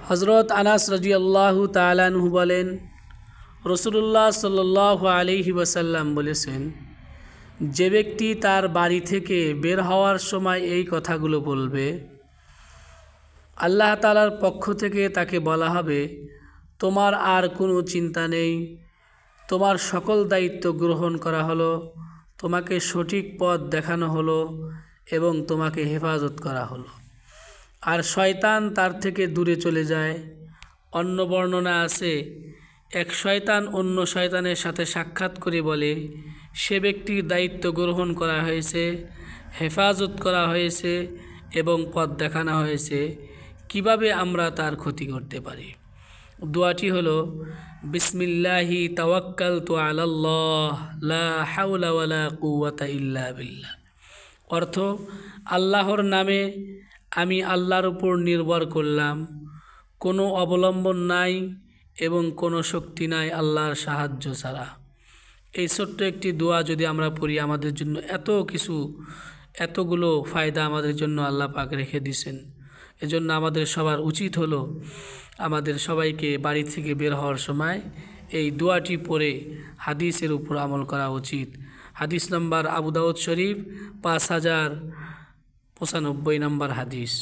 হযরত আনাস রাদিয়াল্লাহু তাআলা আনহু বলেন, রাসূলুল্লাহ সাল্লাল্লাহু আলাইহি ওয়াসাল্লাম বলেছেন, যে ব্যক্তি তার বাড়ি থেকে বের হওয়ার সময় এই কথাগুলো বলবে, আল্লাহ তাআলার পক্ষ থেকে তাকে বলা হবে, তোমার আর কোনো চিন্তা নেই, তোমার সকল দায়িত্ব গ্রহণ করা হলো, তোমাকে সঠিক পথ দেখানো হলো এবং তোমাকে হেফাজত করা হলো, আর শয়তান তার থেকে দূরে চলে যায়। অন্য বর্ণনা আছে, এক শয়তান অন্য শয়তানের সাথে সাক্ষাৎ করে বলে, সে ব্যক্তির দায়িত্ব গ্রহণ করা হয়েছে, হেফাজত করা হয়েছে এবং পথ দেখানো হয়েছে, কিভাবে আমরা তার ক্ষতি করতে পারি। দোয়াটি হলো, বিসমিল্লাহি তাওয়াক্কালতু আলাল্লাহ লা হাওলা ওয়ালা কুওয়াতা ইল্লা বিল্লাহ। অর্থ, আল্লাহর নামে আমি আল্লাহর উপর নির্ভর করলাম, কোনো অবলম্বন নাই এবং কোনো শক্তি নাই আল্লাহর সাহায্য ছাড়া। এই ছোট্ট একটি দোয়া যদি আমরা পড়ি, আমাদের জন্য এতগুলো ফায়দা আমাদের জন্য আল্লাহ পাক রেখে দিয়েছেন। এজন্য আমাদের সবার উচিত হলো আমাদের সবাইকে বাড়ি থেকে বের হওয়ার সময় এই দোয়াটি পড়ে হাদিসের উপর আমল করা উচিত। হাদিস নাম্বার আবু দাউদ শরীফ 5095 নম্বর হাদিস।